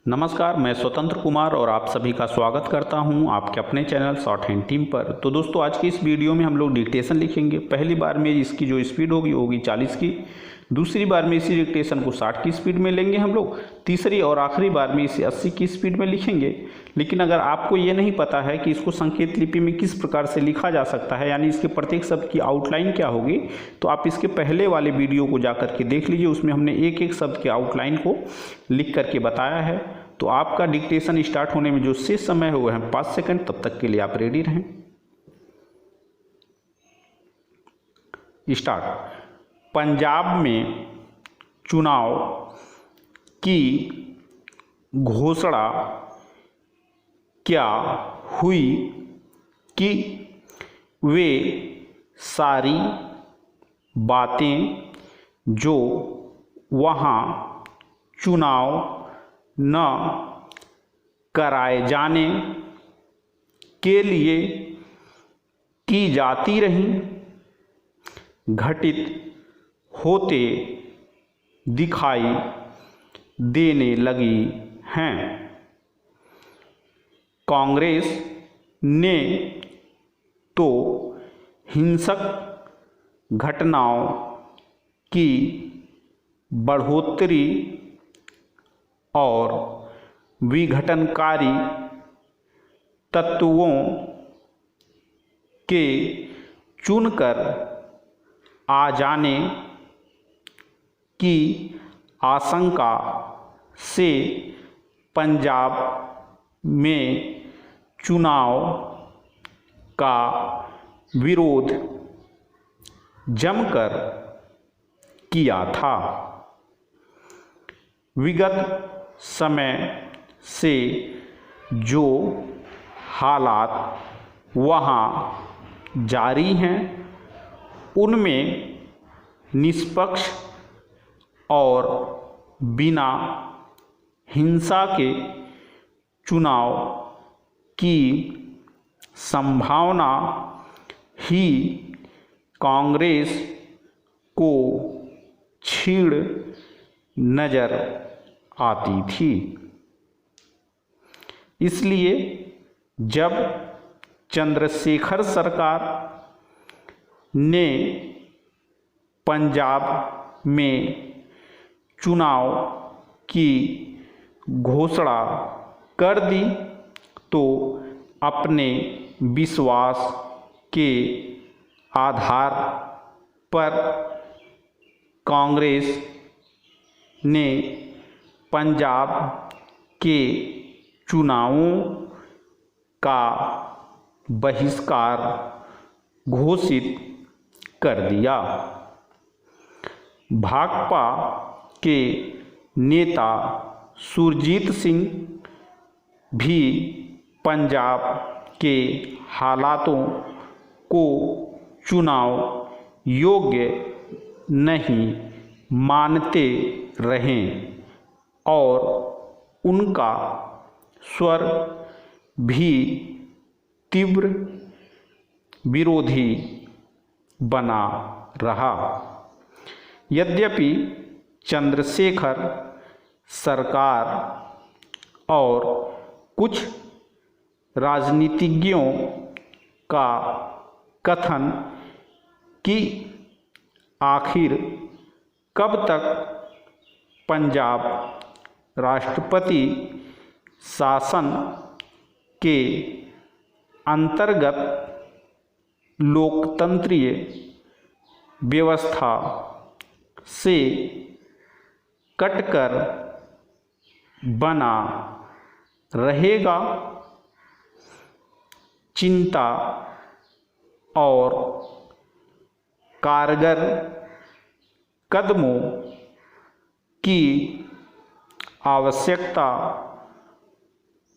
नमस्कार, मैं स्वतंत्र कुमार और आप सभी का स्वागत करता हूं आपके अपने चैनल शॉर्ट हैंड टीम पर। तो दोस्तों, आज की इस वीडियो में हम लोग डिक्टेशन लिखेंगे। पहली बार में इसकी जो स्पीड होगी 40 की। दूसरी बार में इसी डिक्टेशन को 60 की स्पीड में लेंगे हम लोग। तीसरी और आखिरी बार में इसे 80 की स्पीड में लिखेंगे। लेकिन अगर आपको ये नहीं पता है कि इसको संकेत लिपि में किस प्रकार से लिखा जा सकता है, यानी इसके प्रत्येक शब्द की आउटलाइन क्या होगी, तो आप इसके पहले वाले वीडियो को जाकर के देख लीजिए। उसमें हमने एक एक शब्द के आउटलाइन को लिख करके बताया है। तो आपका डिक्टेशन स्टार्ट होने में जो शेष समय हुआ है 5 सेकंड, तब तक के लिए आप रेडी रहें। स्टार्ट। पंजाब में चुनाव की घोषणा क्या हुई कि वे सारी बातें जो वहाँ चुनाव न कराए जाने के लिए की जाती रहीं, घटित होते दिखाई देने लगी हैं। कांग्रेस ने तो हिंसक घटनाओं की बढ़ोतरी और विघटनकारी तत्वों के चुनकर आ जाने की आशंका से पंजाब में चुनाव का विरोध जमकर किया था। विगत समय से जो हालात वहाँ जारी हैं, उनमें निष्पक्ष और बिना हिंसा के चुनाव की संभावना ही कांग्रेस को क्षीण नजर आती थी। इसलिए जब चंद्रशेखर सरकार ने पंजाब में चुनाव की घोषणा कर दी, तो अपने विश्वास के आधार पर कांग्रेस ने पंजाब के चुनावों का बहिष्कार घोषित कर दिया। भाकपा के नेता सुरजीत सिंह भी पंजाब के हालातों को चुनाव योग्य नहीं मानते रहे और उनका स्वर भी तीव्र विरोधी बना रहा। यद्यपि चंद्रशेखर सरकार और कुछ राजनीतिज्ञों का कथन कि आखिर कब तक पंजाब राष्ट्रपति शासन के अंतर्गत लोकतंत्रीय व्यवस्था से कटकर बना रहेगा, चिंता और कारगर कदमों की आवश्यकता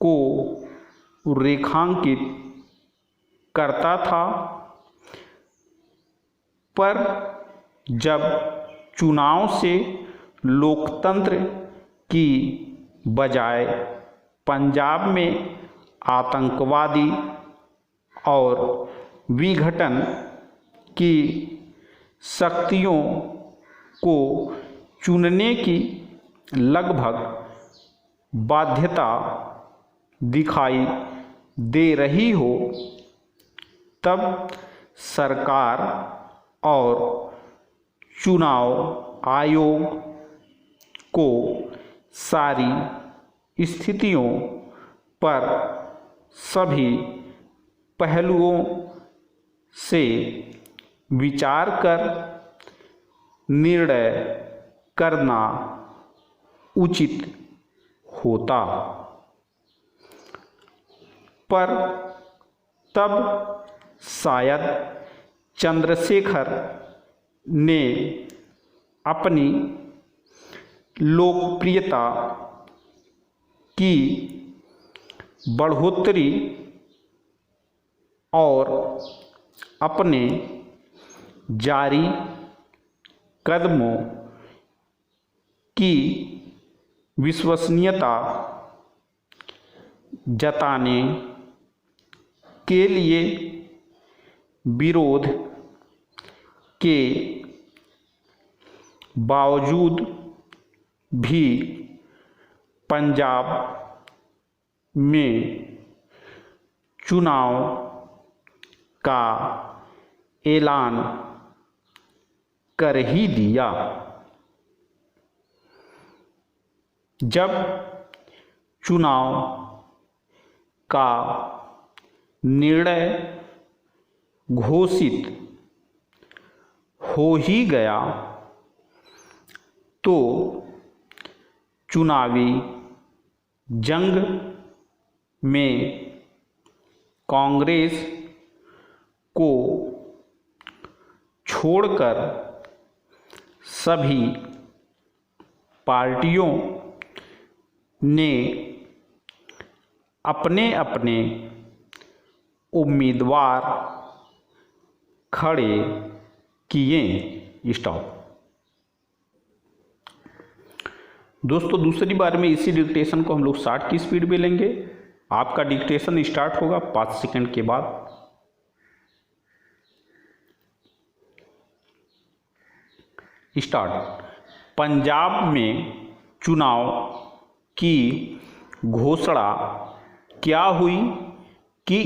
को रेखांकित करता था। पर जब चुनाव से लोकतंत्र की बजाय पंजाब में आतंकवादी और विघटन की शक्तियों को चुनने की लगभग बाध्यता दिखाई दे रही हो, तब सरकार और चुनाव आयोग को सारी स्थितियों पर सभी पहलुओं से विचार कर निर्णय करना उचित होता। पर तब शायद चंद्रशेखर ने अपनी लोकप्रियता की बढ़ोतरी और अपने जारी कदमों की विश्वसनीयता जताने के लिए विरोध के बावजूद भी पंजाब में चुनाव का ऐलान कर ही दिया। जब चुनाव का निर्णय घोषित हो ही गया तो चुनावी जंग में कांग्रेस को छोड़कर सभी पार्टियों ने अपने अपने उम्मीदवार खड़े किए। स्टॉप। दोस्तों दूसरी बार में इसी डिक्टेशन को हम लोग 60 की स्पीड में लेंगे। आपका डिक्टेशन स्टार्ट होगा 5 सेकंड के बाद। स्टार्ट। पंजाब में चुनाव की घोषणा क्या हुई कि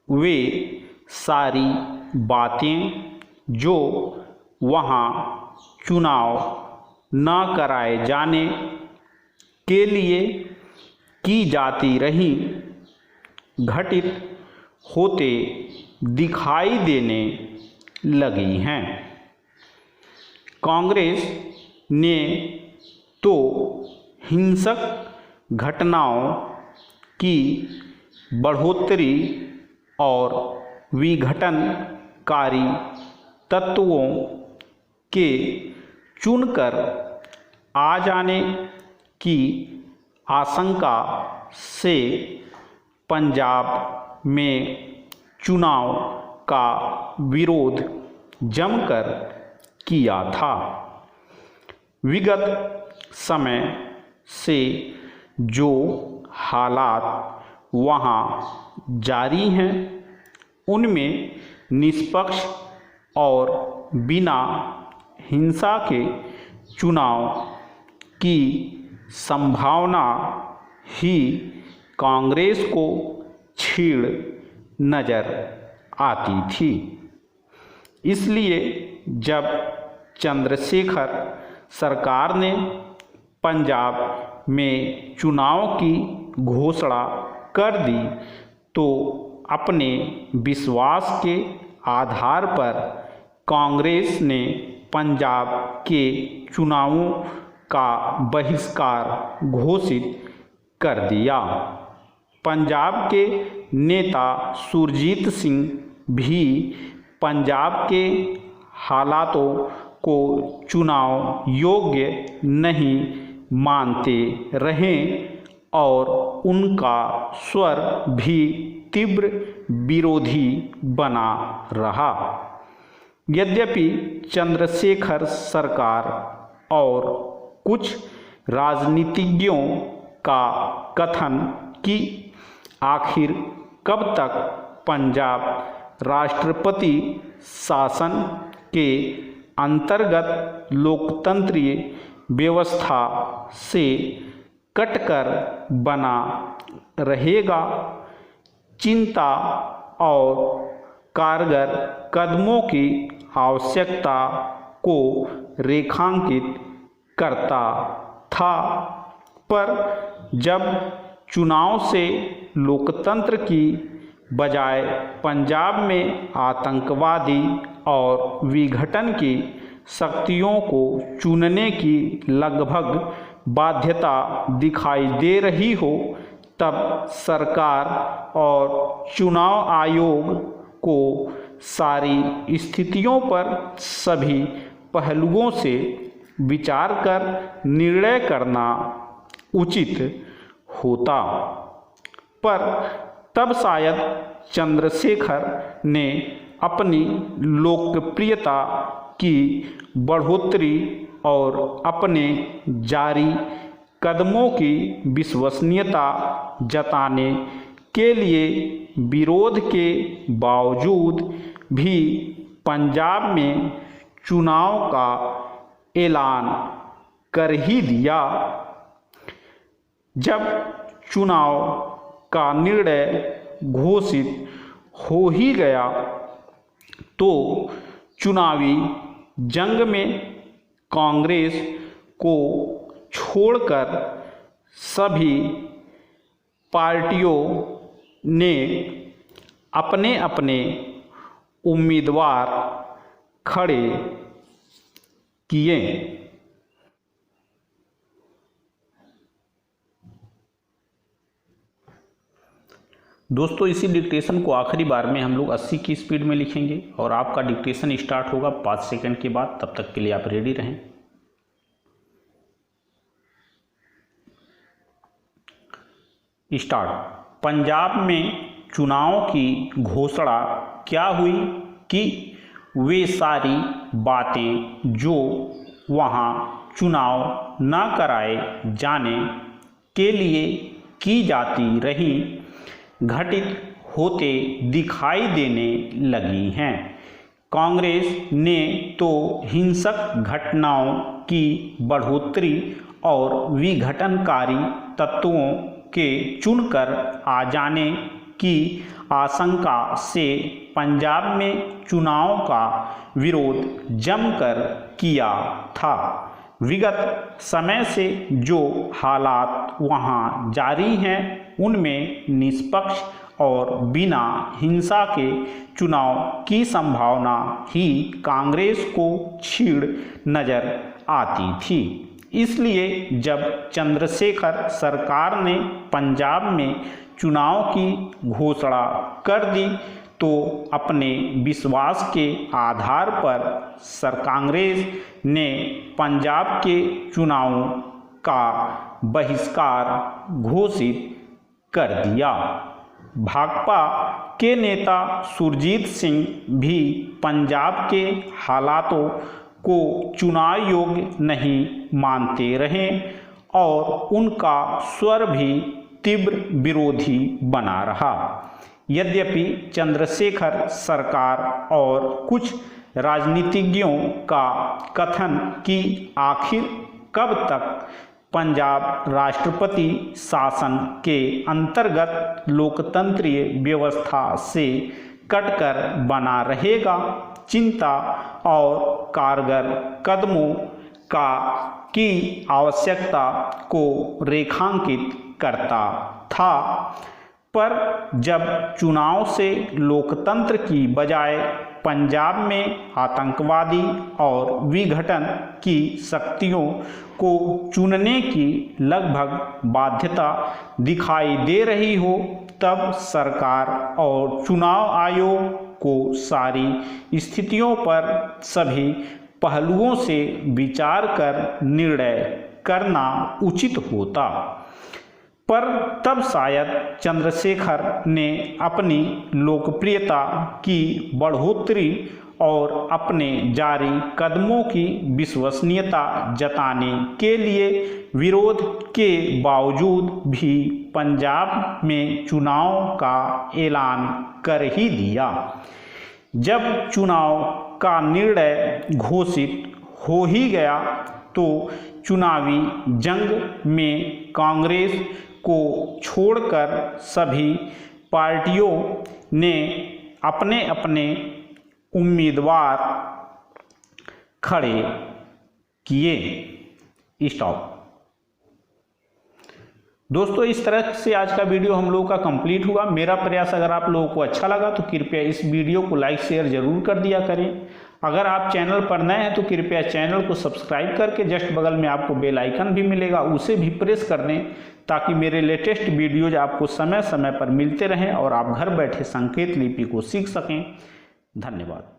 वे सारी बातें जो वहाँ चुनाव न कराए जाने के लिए की जाती रहीं, घटित होते दिखाई देने लगी हैं। कांग्रेस ने तो हिंसक घटनाओं की बढ़ोतरी और विघटनकारी तत्वों के चुनकर आ जाने की आशंका से पंजाब में चुनाव का विरोध जमकर किया था। विगत समय से जो हालात वहाँ जारी हैं, उनमें निष्पक्ष और बिना हिंसा के चुनाव की संभावना ही कांग्रेस को क्षीण नजर आती थी। इसलिए जब चंद्रशेखर सरकार ने पंजाब में चुनाव की घोषणा कर दी तो अपने विश्वास के आधार पर कांग्रेस ने पंजाब के चुनावों का बहिष्कार घोषित कर दिया। पंजाब के नेता सुरजीत सिंह भी पंजाब के हालातों को चुनाव योग्य नहीं मानते रहे और उनका स्वर भी तीव्र विरोधी बना रहा। यद्यपि चंद्रशेखर सरकार और कुछ राजनीतिज्ञों का कथन कि आखिर कब तक पंजाब राष्ट्रपति शासन के अंतर्गत लोकतंत्रीय व्यवस्था से कटकर बना रहेगा। चिंता और कारगर कदमों की आवश्यकता को रेखांकित करता था। पर जब चुनाव से लोकतंत्र की बजाय पंजाब में आतंकवादी और विघटन की शक्तियों को चुनने की लगभग बाध्यता दिखाई दे रही हो, तब सरकार और चुनाव आयोग को सारी स्थितियों पर सभी पहलुओं से विचार कर निर्णय करना उचित होता। पर तब शायद चंद्रशेखर ने अपनी लोकप्रियता की बढ़ोतरी और अपने जारी कदमों की विश्वसनीयता जताने के लिए विरोध के बावजूद भी पंजाब में चुनाव का ऐलान कर ही दिया। जब चुनाव का निर्णय घोषित हो ही गया तो चुनावी जंग में कांग्रेस को छोड़कर सभी पार्टियों ने अपने अपने उम्मीदवार खड़े किए। दोस्तों, इसी डिक्टेशन को आखिरी बार में हम लोग 80 की स्पीड में लिखेंगे और आपका डिक्टेशन स्टार्ट होगा 5 सेकंड के बाद। तब तक के लिए आप रेडी रहें। स्टार्ट। पंजाब में चुनाव की घोषणा क्या हुई कि वे सारी बातें जो वहां चुनाव न कराए जाने के लिए की जाती रही, घटित होते दिखाई देने लगी हैं। कांग्रेस ने तो हिंसक घटनाओं की बढ़ोतरी और विघटनकारी तत्वों के चुनकर आ जाने की आशंका से पंजाब में चुनाव का विरोध जमकर किया था। विगत समय से जो हालात वहां जारी हैं, उनमें निष्पक्ष और बिना हिंसा के चुनाव की संभावना ही कांग्रेस को क्षीण नजर आती थी। इसलिए जब चंद्रशेखर सरकार ने पंजाब में चुनाव की घोषणा कर दी तो अपने विश्वास के आधार पर कांग्रेस ने पंजाब के चुनावों का बहिष्कार घोषित कर दिया। भाकपा के नेता सुरजीत सिंह भी पंजाब के हालातों को चुनाव योग्य नहीं मानते रहे और उनका स्वर भी तीव्र विरोधी बना रहा। यद्यपि चंद्रशेखर सरकार और कुछ राजनीतिज्ञों का कथन कि आखिर कब तक पंजाब राष्ट्रपति शासन के अंतर्गत लोकतंत्रीय व्यवस्था से कटकर बना रहेगा, चिंता और कारगर कदमों की आवश्यकता को रेखांकित करता था। पर जब चुनाव से लोकतंत्र की बजाय पंजाब में आतंकवादी और विघटन की शक्तियों को चुनने की लगभग बाध्यता दिखाई दे रही हो, तब सरकार और चुनाव आयोग को सारी स्थितियों पर सभी पहलुओं से विचार कर निर्णय करना उचित होता। पर तब शायद चंद्रशेखर ने अपनी लोकप्रियता की बढ़ोतरी और अपने जारी कदमों की विश्वसनीयता जताने के लिए विरोध के बावजूद भी पंजाब में चुनाव का ऐलान कर ही दिया। जब चुनाव का निर्णय घोषित हो ही गया तो चुनावी जंग में कांग्रेस को छोड़कर सभी पार्टियों ने अपने अपने उम्मीदवार खड़े किए। स्टॉप। दोस्तों, इस तरह से आज का वीडियो हम लोगों का कंप्लीट हुआ। मेरा प्रयास अगर आप लोगों को अच्छा लगा तो कृपया इस वीडियो को लाइक शेयर जरूर कर दिया करें। अगर आप चैनल पर नए हैं तो कृपया चैनल को सब्सक्राइब करके जस्ट बगल में आपको बेल आइकन भी मिलेगा, उसे भी प्रेस कर दें ताकि मेरे लेटेस्ट वीडियोज आपको समय समय पर मिलते रहें और आप घर बैठे संकेत लिपि को सीख सकें। धन्यवाद।